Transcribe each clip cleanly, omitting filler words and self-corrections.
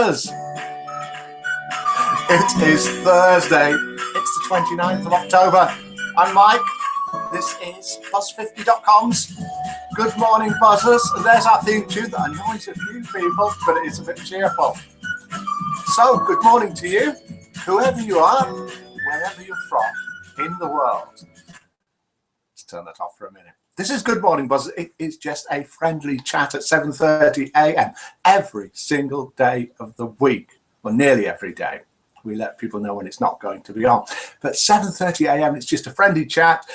buzzers. It is Thursday. It's the 29th of October. I'm Mike. This is Buzz50.com's Good Morning Buzzers. And there's our theme tune that annoys a few people, but it is a bit cheerful. So, good morning to you, whoever you are, wherever you're from in the world. Let's turn that off for a minute. This is Good Morning Buzzers. It is just a friendly chat at 7:30 a.m. every single day of the week, or nearly every day. We let people know when it's not going to be on. But 7:30 a.m. it's just a friendly chat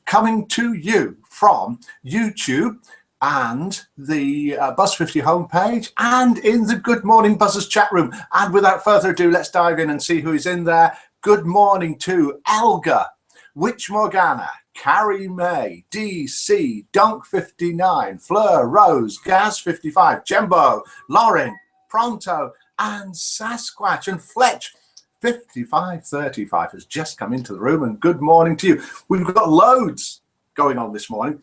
coming to you from YouTube and the Buzz50 homepage and in the Good Morning Buzzers chat room. And without further ado, let's dive in and see who's in there. Good morning to Elga, Witch Morgana, Carrie May, DC, Dunk59, Fleur, Rose, Gaz55, Jembo, Lauren, Pronto, and Sasquatch. And Fletch 5535 has just come into the room, and good morning to you. We've got loads going on this morning.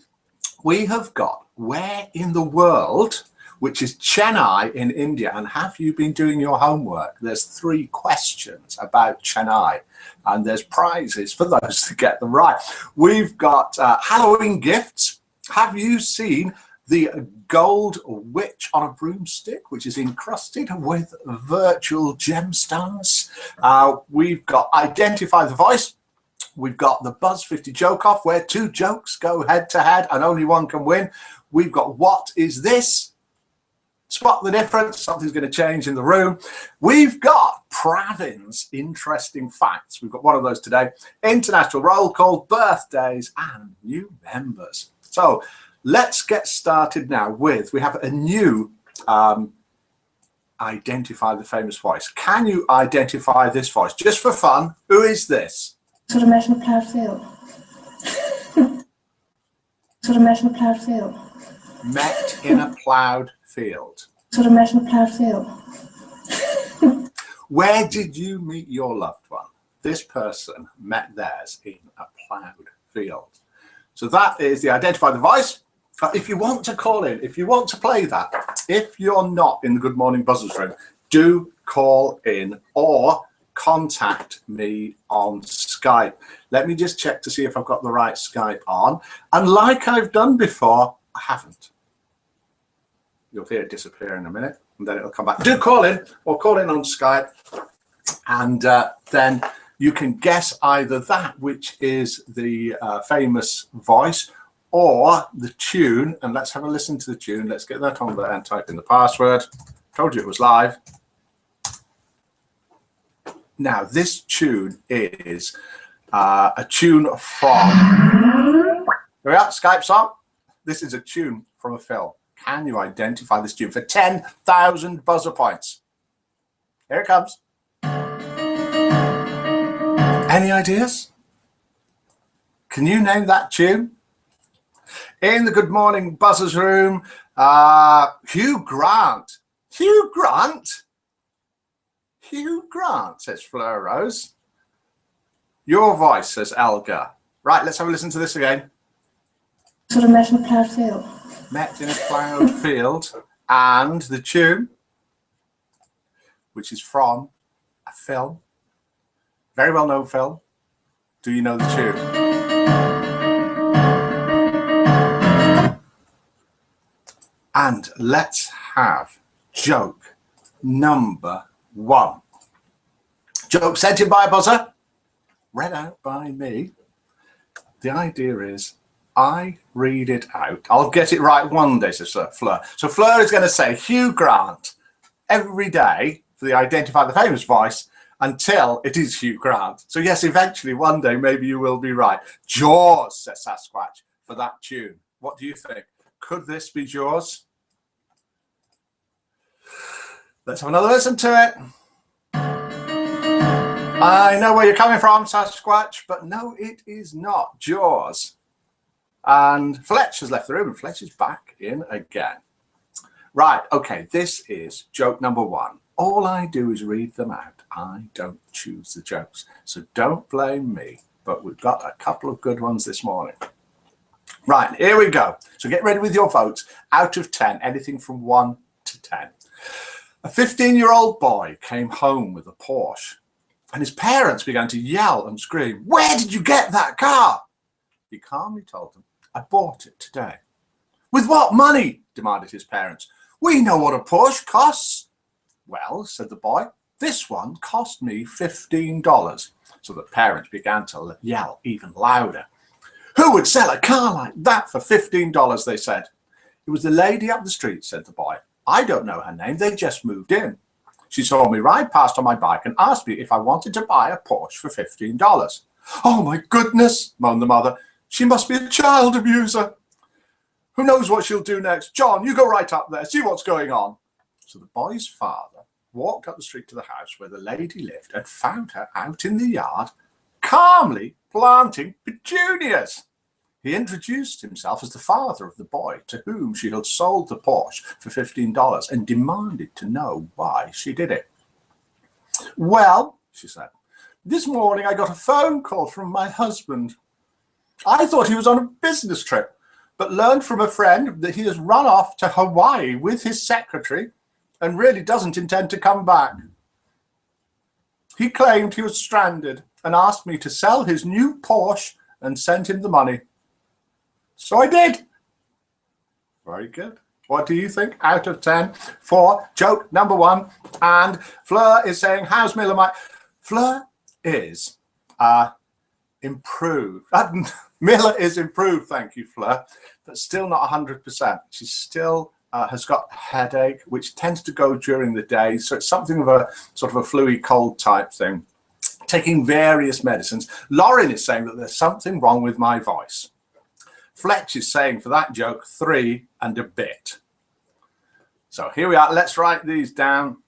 We have got Where in the World, which is Chennai in India, and have you been doing your homework? There's 3 questions about Chennai, and there's prizes for those that get them right. We've got Halloween gifts. Have you seen the gold witch on a broomstick, which is encrusted with virtual gemstones? We've got Identify the Voice. We've got the Buzz50 Joke Off, where 2 jokes go head to head and only one can win. We've got What Is This? Spot the difference. Something's going to change in the room. We've got Pravin's Interesting Facts. We've got one of those today. International Roll Call, birthdays, and new members. So let's get started now with, we have a new Identify the Famous Voice. Can you identify this voice? Just for fun, who is this? Sort of mesh in a ploughed field. Sort of mesh in a ploughed field. Met in a ploughed field. Sort of mesh in a ploughed field. Where did you meet your loved one? This person met theirs in a ploughed field. So that is the Identify the Voice. If you want to call in, if you want to play that, if you're not in the Good Morning Buzzers room, do call in or contact me on Skype. Let me just check to see if I've got the right Skype on. And like I've done before, I haven't. You'll hear it disappear in a minute, and then it'll come back. Do call in or call in on Skype, and then you can guess either that, which is the famous voice, or the tune. And let's have a listen to the tune. Let's get that on there and type in the password. Told you it was live. Now, this tune is a tune from, there we are, Skype's on. This is a tune from a film. Can you identify this tune for 10,000 buzzer points? Here it comes. Any ideas? Can you name that tune? In the Good Morning Buzzers room, Hugh Grant. Hugh Grant? Hugh Grant, says Fleur Rose. Your voice, says Elga. Right, let's have a listen to this again. Sort of mesh in a ploughed field. Met in a ploughed field. And the tune, which is from a film, very well known film. Do you know the tune? And let's have joke number 1. Joke sent in by a buzzer, read out by me. The idea is I read it out. I'll get it right one day, says Fleur. So Fleur is going to say Hugh Grant every day for the Identify the Famous Voice until it is Hugh Grant. So yes, eventually one day maybe you will be right. Jaws, says Sasquatch, for that tune. What do you think? Could this be Jaws? Let's have another listen to it. I know where you're coming from, Sasquatch, but no, it is not Jaws. And Fletch has left the room, and Fletch is back in again. Right, okay, this is joke number 1. All I do is read them out. I don't choose the jokes, so don't blame me. But we've got a couple of good ones this morning. Right, here we go. So get ready with your votes. Out of 10, anything from 1 to 10. A 15-year-old boy came home with a Porsche, and his parents began to yell and scream, "Where did you get that car?" He calmly told them, "I bought it today." "With what money?" demanded his parents. "We know what a Porsche costs." "Well," said the boy, "this one cost me $15. So the parents began to yell even louder. "Who would sell a car like that for $15, they said. "It was the lady up the street," said the boy. "I don't know her name, they just moved in. She saw me ride past on my bike and asked me if I wanted to buy a Porsche for $15. "Oh my goodness," moaned the mother. "She must be a child abuser. Who knows what she'll do next? John, you go right up there, see what's going on." So the boy's father walked up the street to the house where the lady lived and found her out in the yard, calmly planting petunias. He introduced himself as the father of the boy to whom she had sold the Porsche for $15 and demanded to know why she did it. "Well," she said, "this morning I got a phone call from my husband. I thought he was on a business trip, but learned from a friend that he has run off to Hawaii with his secretary and really doesn't intend to come back. He claimed he was stranded and asked me to sell his new Porsche and send him the money. So I did." Very good. What do you think out of 10 for joke number 1? And Fleur is saying, "How's Miller, Mike?" Fleur is improved. Miller is improved, thank you, Fleur, but still not 100%. She still has got a headache, which tends to go during the day. So it's something of a sort of a flu cold type thing. Taking various medicines. Lauren is saying that there's something wrong with my voice. Fletch is saying for that joke 3 and a bit. So here we are. Let's write these down.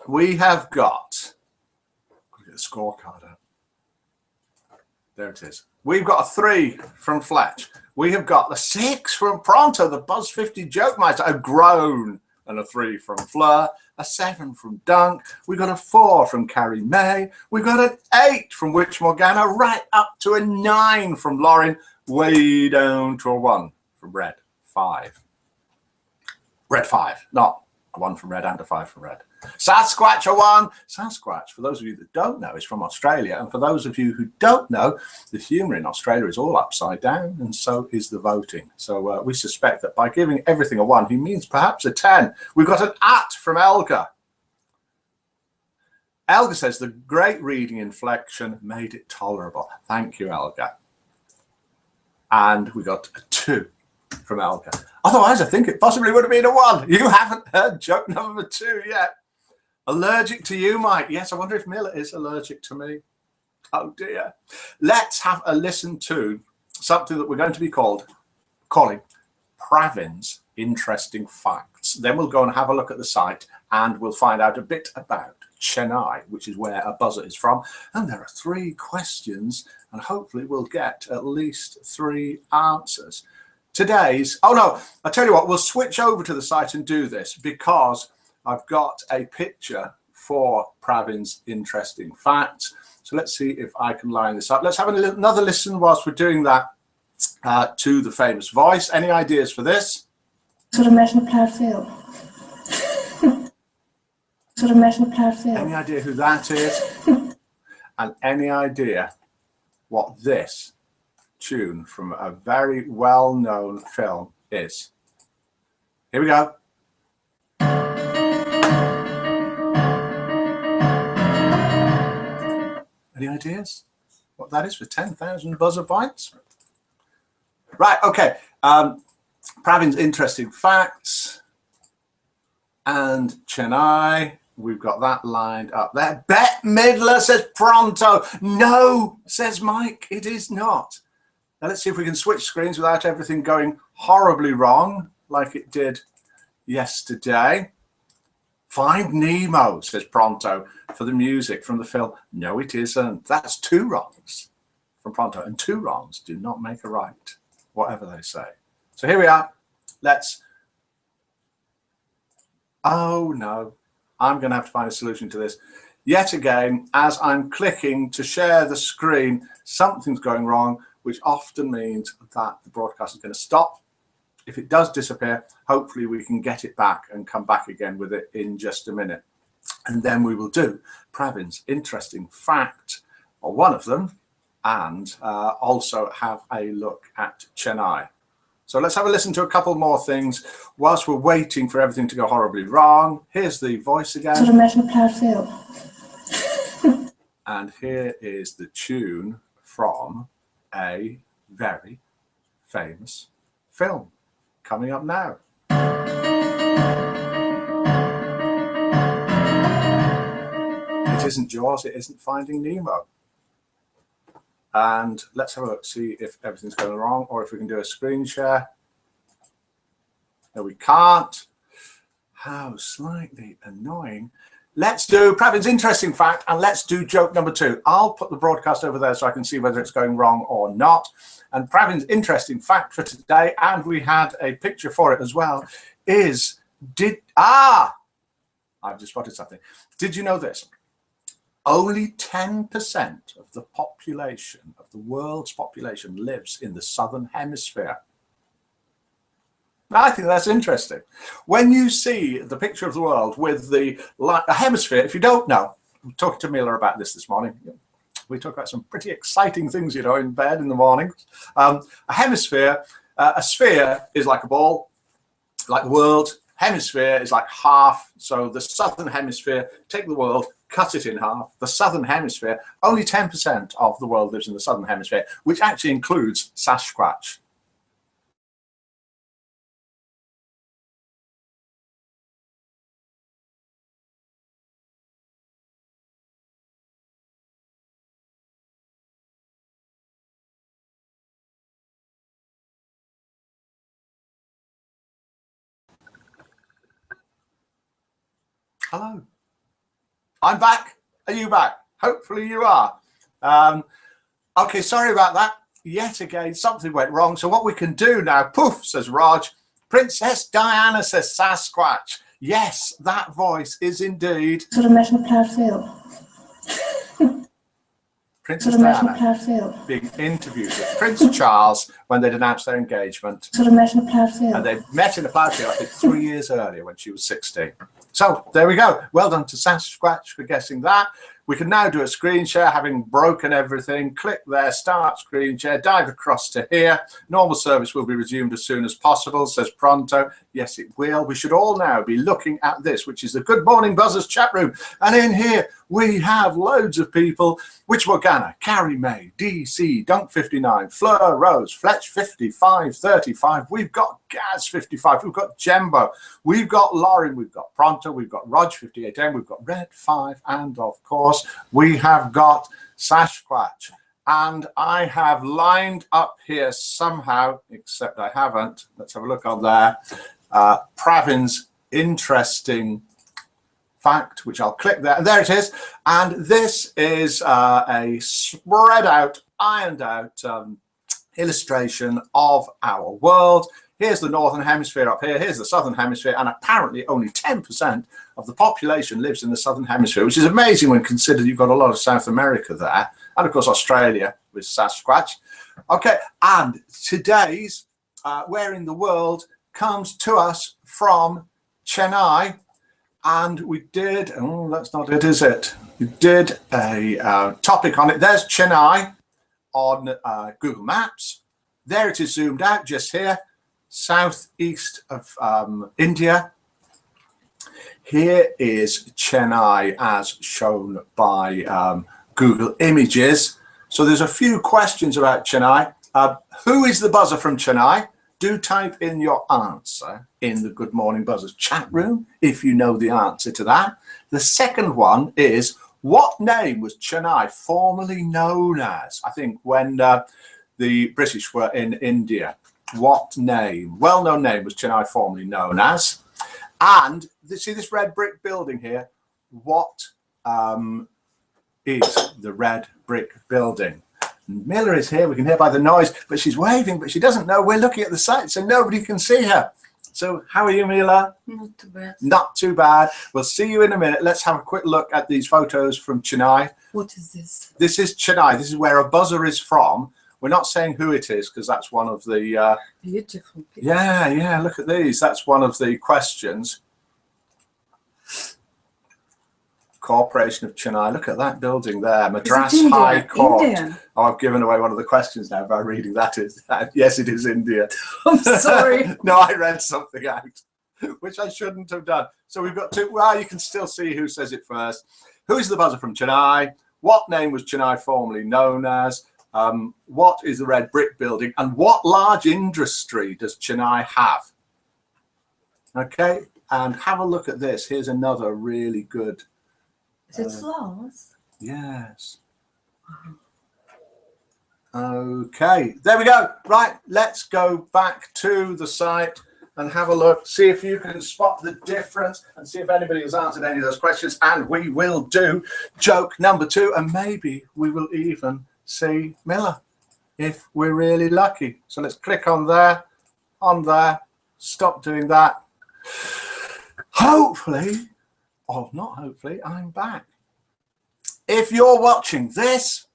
We have got, get the scorecard out. There it is. We've got a 3 from Fletch. We have got a 6 from Pronto, the Buzz 50 joke meister, a groan, and a 3 from Fleur, a 7 from Dunk. We got a 4 from Carrie May. We got an 8 from Witch Morgana, right up to a 9 from Lauren, way down to a 1 from Red 5. Red 5, not a 1 from Red and a 5 from Red. Sasquatch a 1. Sasquatch, for those of you that don't know, is from Australia. And for those of you who don't know, the humour in Australia is all upside down, and so is the voting. So we suspect that by giving everything a 1, he means perhaps a 10. We've got an at from Elga. Elga says, "The great reading inflection made it tolerable." Thank you, Elga. And we got a 2 from Elga. Otherwise, I think it possibly would have been a 1. You haven't heard joke number 2 yet. Allergic to you, Mike. Yes, I wonder if Miller is allergic to me. Oh dear. Let's have a listen to something that we're going to be calling Pravin's Interesting Facts. Then we'll go and have a look at the site and we'll find out a bit about Chennai, which is where a buzzer is from. And there are 3 questions and hopefully we'll get at least 3 answers. Today's, oh no, I tell you what, we'll switch over to the site and do this because I've got a picture for Pravin's Interesting Facts. So let's see if I can line this up. Let's have another listen whilst we're doing that to the famous voice. Any ideas for this? Så det mest plar fel. Så det mest plar fel. Any idea who that is? And any idea what this tune from a very well-known film is? Here we go. Any ideas what that is for 10,000 buzzer bites? Right, okay. Pravin's Interesting Facts and Chennai. We've got that lined up there. Bette Midler says Pronto. No, says Mike, it is not. Now let's see if we can switch screens without everything going horribly wrong like it did yesterday. Find Nemo, says Pronto, for the music from the film. No, it isn't. That's 2 wrongs from Pronto, and 2 wrongs do not make a right, whatever they say. So here we are. Let's... Oh, no. I'm going to have to find a solution to this. Yet again, as I'm clicking to share the screen, something's going wrong, which often means that the broadcast is going to stop If it does disappear, hopefully we can get it back and come back again with it in just a minute. And then we will do Pravin's interesting fact, or one of them, and also have a look at Chennai. So let's have a listen to a couple more things whilst we're waiting for everything to go horribly wrong. Here's the voice again. And here is the tune from a very famous film coming up now. It isn't Jaws, it isn't Finding Nemo. And let's have a look, see if everything's going wrong or if we can do a screen share. No, we can't. How slightly annoying. Let's do Pravin's interesting fact and let's do joke number 2. I'll put the broadcast over there so I can see whether it's going wrong or not. And Pravin's interesting fact for today, and we had a picture for it as well, is I've just spotted something. Did you know this? Only 10% of the population, of the world's population, lives in the southern hemisphere. I think that's interesting. When you see the picture of the world with the hemisphere, if you don't know, I'm talking to Mila about this morning. We talk about some pretty exciting things, you know, in bed in the mornings. A hemisphere, a sphere is like a ball, like the world. Hemisphere is like half. So the southern hemisphere, take the world, cut it in half. The southern hemisphere, only 10% of the world lives in the southern hemisphere, which actually includes Sasquatch. Hello. I'm back. Are you back? Hopefully you are. Okay, sorry about that. Yet again, something went wrong. So what we can do now, poof, says Raj. Princess Diana says Sasquatch. Yes, that voice is indeed Princess Diana being interviewed with Prince Charles when they'd announced their engagement. And they met in a plough field, I think 3 years earlier when she was 16. So there we go. Well done to Sasquatch for guessing that. We can now do a screen share, having broken everything. Click there, start screen share, dive across to here. Normal service will be resumed as soon as possible, says Pronto. Yes, it will. We should all now be looking at this, which is the Good Morning Buzzers chat room. And in here, we have loads of people. Which Morgana, Carrie May, DC, Dunk 59, Fleur Rose, Fletch 55, 35. We've got Gaz 55. We've got Jembo. We've got Lauren. We've got Pronto. We've got Rog 58M. We've got Red 5. And of course, we have got Sasquatch. And I have lined up here somehow, except I haven't. Let's have a look on there. Pravin's interesting fact, which I'll click there. And there it is. And this is a spread out, ironed out illustration of our world. Here's the northern hemisphere up here. Here's the southern hemisphere. And apparently only 10% of the population lives in the southern hemisphere, which is amazing when considered you've got a lot of South America there. And of course, Australia with Sasquatch. Okay, and today's Where in the World comes to us from Chennai. And we did, oh, that's not it, is it? We did a topic on it. There's Chennai on Google Maps. There it is zoomed out just here, southeast of India. Here is Chennai as shown by Google Images. So there's a few questions about Chennai. Who is the buzzer from Chennai? Do type in your answer in the Good Morning Buzzers chat room if you know the answer to that. The second one is, what name was Chennai formerly known as? I think when the British were in India. What name, well-known name, was Chennai formerly known as? And see this red brick building here? What is the red brick building? Miller is here, we can hear by the noise, but she's waving, but she doesn't know we're looking at the site, so nobody can see her. So how are you, Mila? Not too bad. Not too bad. We'll see you in a minute. Let's have a quick look at these photos from Chennai. What is this? This is Chennai. This is where a buzzer is from We're not saying who it is because that's one of the... Beautiful picture. Yeah, look at these. That's one of the questions. Corporation of Chennai. Look at that building there. Madras High Court. Indian? Oh, I've given away one of the questions now by reading that. Yes, it is India. I'm sorry. No, I read something out, which I shouldn't have done. So we've got two. Well, you can still see who says it first. Who is the buzzer from Chennai? What name was Chennai formerly known as? What is the red brick building? And what large industry does Chennai have? Okay, and have a look at this. Here's another really good. Is it flowers? Yes. Okay, there we go. Right, let's go back to the site and have a look, see if you can spot the difference and see if anybody has answered any of those questions. And we will do joke number 2, and maybe we will even see Miller if we're really lucky. So let's click on there, stop doing that. Hopefully, or not hopefully, I'm back. If you're watching this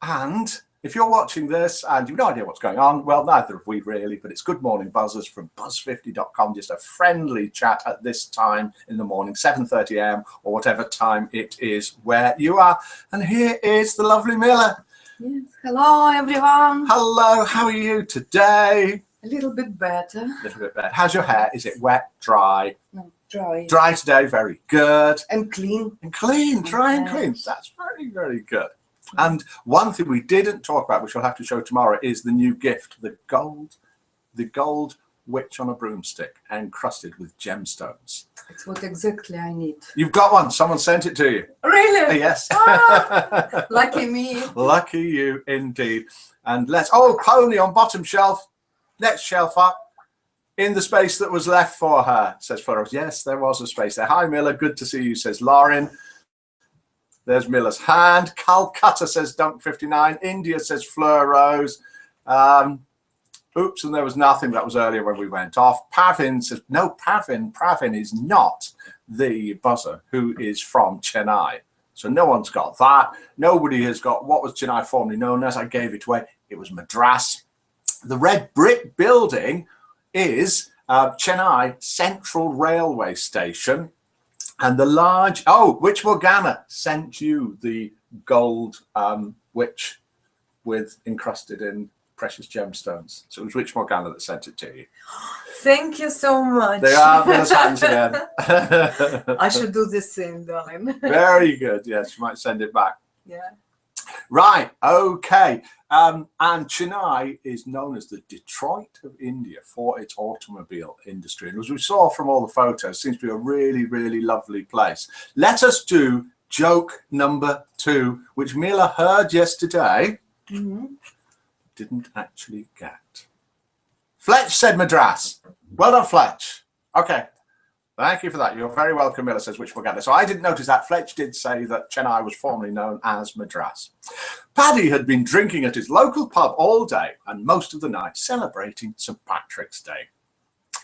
and you've no idea what's going on, well, neither have we really, but it's Good Morning Buzzers from buzz50.com, just a friendly chat at this time in the morning, 7:30 a.m. or whatever time it is where you are. And here is the lovely Miller. Yes, hello everyone. Hello, how are you today? A little bit better. A little bit better. How's your hair? Is it wet, dry? No, dry. Dry today, very good. And clean. And clean, dry and clean. That's very, very good. And one thing we didn't talk about, which we'll have to show tomorrow, is the new gift, the gold witch on a broomstick encrusted with gemstones. It's what exactly I need. You've got one. Someone sent it to you. Really? Yes. Ah, lucky me. Lucky you indeed. And pony on bottom shelf. Next shelf up. In the space that was left for her, says Flora. Yes, there was a space there. Hi, Miller. Good to see you, says Lauren. There's Miller's hand. Calcutta says Dunk59. India says Fleur Rose. Oops, and there was nothing. That was earlier when we went off. Pavin says, no, Pavin is not the buzzer who is from Chennai. So no one's got that. Nobody has got what was Chennai formerly known as. I gave it away. It was Madras. The red brick building is Chennai Central Railway Station. And the large, which Morgana sent you the gold witch with encrusted in precious gemstones. So it was Rich Morgana that sent it to you. Thank you so much. They are Miller's hands again. I should do the same, darling. Very good. Yes, you might send it back. Yeah. Right. Okay. And Chennai is known as the Detroit of India for its automobile industry. And as we saw from all the photos, it seems to be a really, really lovely place. Let us do joke number 2, which Mila heard yesterday. Mm-hmm. Didn't actually get. Fletch said Madras. Well done, Fletch. Okay. Thank you for that. You're very welcome, Miller says, which we'll get. So I didn't notice that. Fletch did say that Chennai was formerly known as Madras. Paddy had been drinking at his local pub all day and most of the night celebrating St. Patrick's Day.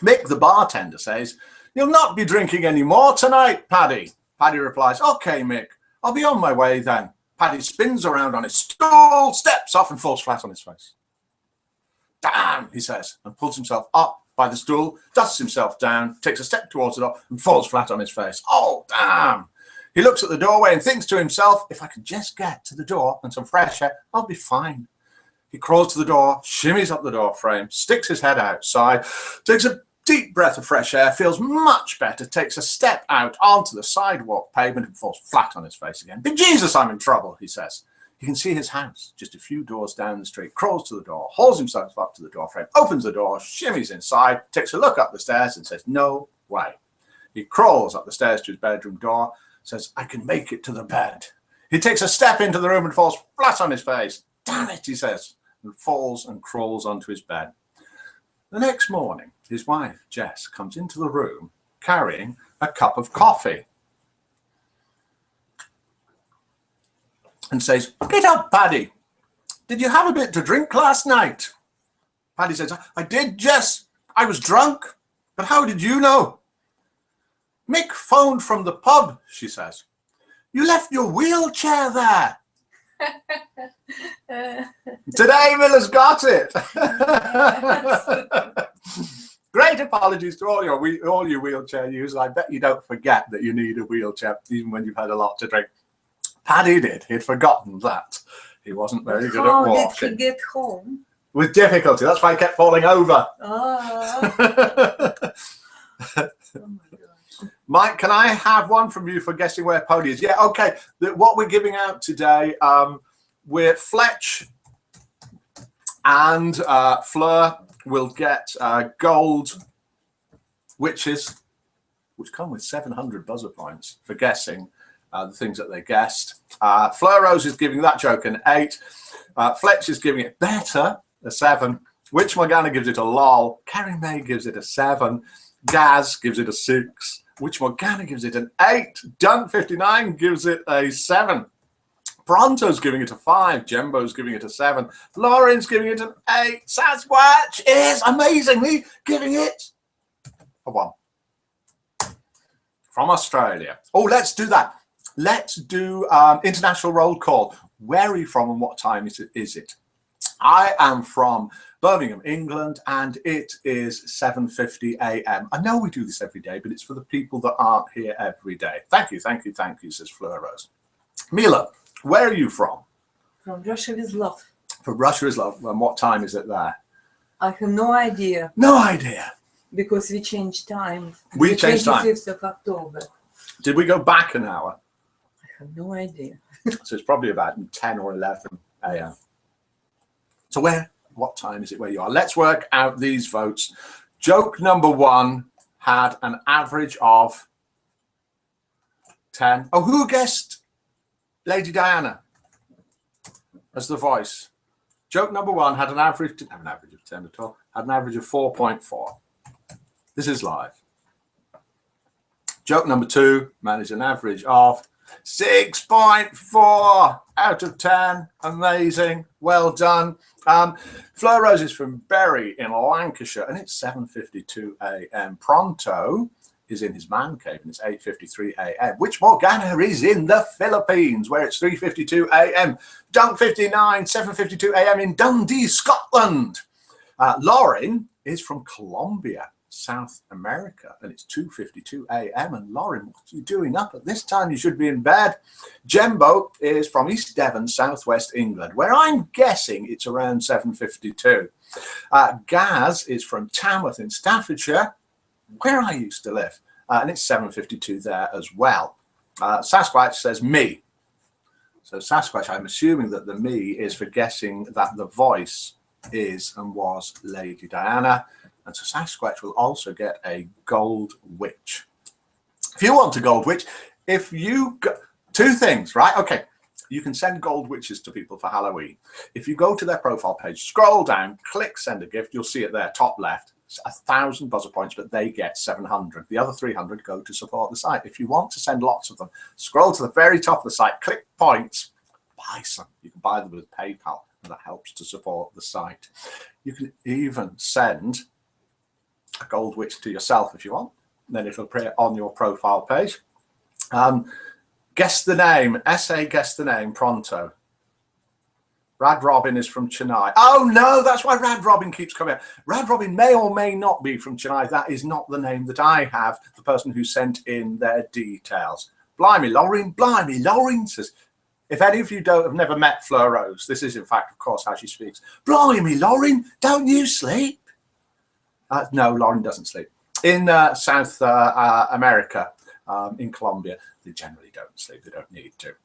Mick, the bartender, says, you'll not be drinking any more tonight, Paddy. Paddy replies, okay, Mick, I'll be on my way then. Paddy spins around on his stool, steps off and falls flat on his face. Damn, he says, and pulls himself up by the stool, dusts himself down, takes a step towards the door and falls flat on his face. Oh, damn. He looks at the doorway and thinks to himself, if I can just get to the door and some fresh air, I'll be fine. He crawls to the door, shimmies up the door frame, sticks his head outside, takes a deep breath of fresh air, feels much better, takes a step out onto the sidewalk pavement and falls flat on his face again. But Jesus, I'm in trouble, he says. He can see his house just a few doors down the street, crawls to the door, hauls himself up to the door frame, opens the door, shimmies inside, takes a look up the stairs and says, no way. He crawls up the stairs to his bedroom door, says, I can make it to the bed. He takes a step into the room and falls flat on his face. Damn it, he says, and falls and crawls onto his bed. The next morning, his wife, Jess, comes into the room carrying a cup of coffee and says, get up, Paddy. Did you have a bit to drink last night? Paddy says, I did, Jess. I was drunk. But how did you know? Mick phoned from the pub, she says. You left your wheelchair there. Today, Miller's got it. Great apologies to all you wheelchair users. I bet you don't forget that you need a wheelchair, even when you've had a lot to drink. Paddy did. He'd forgotten that. He wasn't very good at walking. How did he get home? With difficulty. That's why he kept falling over. Oh. Oh my gosh. Mike, can I have one from you for guessing where Pony is? Yeah, okay. What we're giving out today, we're Fletch and Fleur will get gold witches, which come with 700 buzzer points for guessing the things that they guessed. Fleur Rose is giving that joke an 8. Fletch is giving it better, a 7. Witch Morgana gives it a lol. Carrie May gives it a 7. Gaz gives it a 6. Witch Morgana gives it an 8. Dunk59 gives it a 7. Pronto's giving it a 5. Jembo's giving it a 7. Lauren's giving it an 8. Sasquatch is amazingly giving it a 1. From Australia. Oh, let's do that. Let's do international roll call. Where are you from and what time is it? I am from Birmingham, England, and it is 7:50 a.m. I know we do this every day, but it's for the people that aren't here every day. Thank you, thank you, thank you, says Fleur Rose. Mila, where are you from? From Russia with love. From Russia is love. And what time is it there? I have no idea. No idea. Because we changed time. We changed time. 25th of October. Did we go back an hour? I have no idea. So it's probably about 10 or 11 a.m. So what time is it where you are? Let's work out these votes. Joke number 1 had an average of 10. Oh, who guessed Lady Diana as the voice? Joke number 1 had an average, didn't have an average of 10 at all, had an average of 4.4. This is live. Joke number 2 managed an average of 6.4 out of 10. Amazing. Well done. Fleur Rose is from Bury in Lancashire, and it's 7:52 a.m. Pronto is in his man cave, and it's 8:53 a.m. Witch Morgana is in the Philippines, where it's 3:52 a.m. Dunk59, 7:52 a.m. in Dundee, Scotland. Lauren is from Colombia, South America, and it's 2:52 a.m. And Lauren, what are you doing up at this time? You should be in bed. Jembo is from East Devon, Southwest England, where I'm guessing it's around 7:52. Gaz is from Tamworth in Staffordshire, where I used to live, and it's 7:52 there as well. Sasquatch says me. So Sasquatch, I'm assuming that the me is for guessing that the voice is and was Lady Diana. And so Sasquatch will also get a gold witch. If you want a gold witch, if you go, 2 things, right? Okay, you can send gold witches to people for Halloween. If you go to their profile page, scroll down, click send a gift, you'll see it there, top left. It's 1,000 buzzer points, but they get 700. The other 300 go to support the site. If you want to send lots of them, scroll to the very top of the site, click points, buy some. You can buy them with PayPal, and that helps to support the site. You can even send a gold witch to yourself if you want. Then it'll appear on your profile page. Guess the name. SA guess the name pronto. Rad Robin is from Chennai. Oh no, that's why Rad Robin keeps coming out. Rad Robin may or may not be from Chennai. That is not the name that I have, the person who sent in their details. Blimey, Lauren says, if any of you have never met Fleur Rose, this is in fact, of course, how she speaks. Blimey, Lauren, don't you sleep? No, Lauren doesn't sleep. In South America, in Colombia, they generally don't sleep. They don't need to.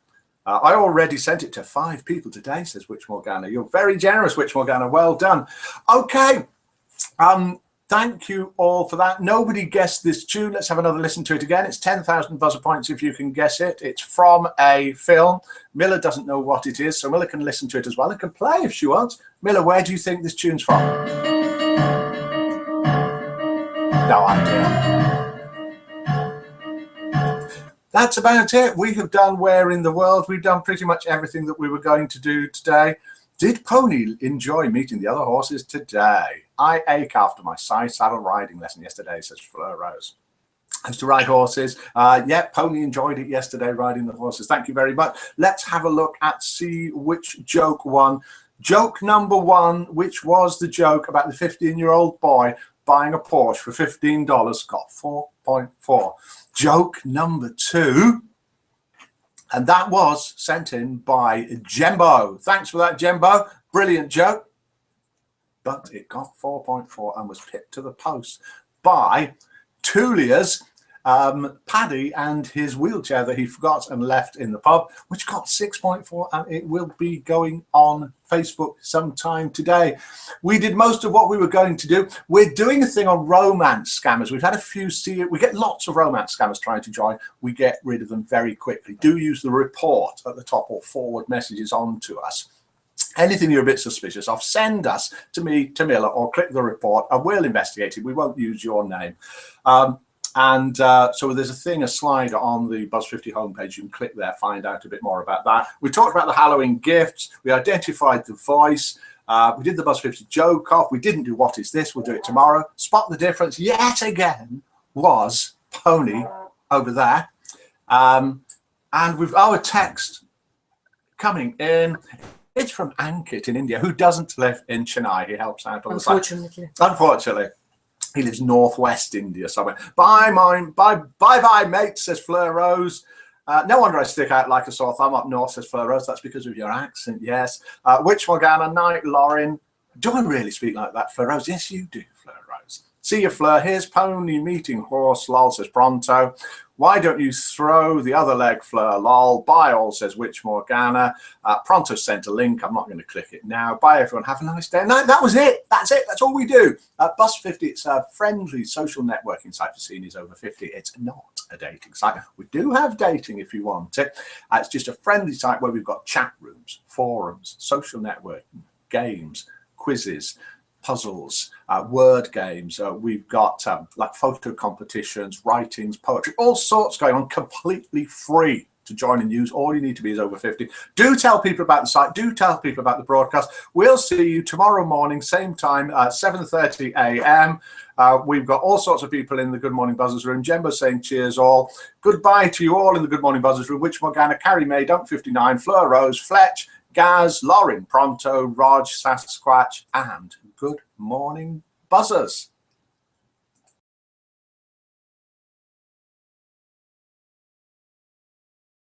I already sent it to 5 people today, says Witch Morgana. You're very generous, Witch Morgana. Well done. Okay. Thank you all for that. Nobody guessed this tune. Let's have another listen to it again. It's 10,000 buzzer points if you can guess it. It's from a film. Miller doesn't know what it is, so Miller can listen to it as well and can play if she wants. Miller, where do you think this tune's from? No idea. That's about it. We have done Where in the World. We've done pretty much everything that we were going to do today. Did Pony enjoy meeting the other horses today? I ache after my side saddle riding lesson yesterday, says Fleur Rose. As to ride horses, yeah, Pony enjoyed it yesterday riding the horses. Thank you very much. Let's have a look at see which joke won. Joke number one, which was the joke about the 15-year-old boy buying a Porsche for $15, got 4.4. Joke number two, and that was sent in by Jembo. Thanks for that, Jembo. Brilliant joke. But it got 4.4 and was pipped to the post by Tulia's Paddy and his wheelchair that he forgot and left in the pub, which got 6.4, and it will be going on Facebook sometime today. We did most of what we were going to do. We're doing a thing on romance scammers. We've had a few we get lots of romance scammers trying to join. We get rid of them very quickly. Do use the report at the top or forward messages on to us. Anything you're a bit suspicious of, send us to me, to Miller, or click the report and we'll investigate it. We won't use your name. So there's a slide on the Buzz 50 homepage. You can click there, find out a bit more about that. We talked about the Halloween gifts. We identified the voice. We did the Buzz 50 joke off. We didn't do what is this. We'll do it tomorrow. Spot the difference yet again was Pony over there. And we've our text coming in. It's from Ankit in India, who doesn't live in Chennai. He helps out on the side. Unfortunately. He lives northwest India somewhere. Bye, mate, says Fleur Rose. No wonder I stick out like a sore thumb up north, says Fleur Rose. That's because of your accent, yes. Witch Morgana, night, Lauren. Do I really speak like that, Fleur Rose? Yes, you do, Fleur Rose. See you, Fleur. Here's Pony meeting horse, lol, says Pronto. Why don't you throw the other leg, Fleur, lol. Bye, all, says Witch Morgana. Pronto sent a link. I'm not going to click it now. Bye, everyone. Have a nice day. No, that was it. That's it. That's all we do. Buzz 50, it's a friendly social networking site for seniors over 50. It's not a dating site. We do have dating if you want it. It's just a friendly site where we've got chat rooms, forums, social networking, games, quizzes, puzzles, word games. We've got like photo competitions, writings, poetry, all sorts going on, completely free to join and use. All you need to be is over 50. Do tell people about the site. Do tell people about the broadcast. We'll see you tomorrow morning, same time, 7:30 a.m. We've got all sorts of people in the Good Morning Buzzers room. Jembo saying cheers all. Goodbye to you all in the Good Morning Buzzers room. Witch Morgana, Carrie May, Dunk 59, Fleur Rose, Fletch, Gaz, Lauren, Pronto, Raj, Sasquatch, and Good Morning Buzzers.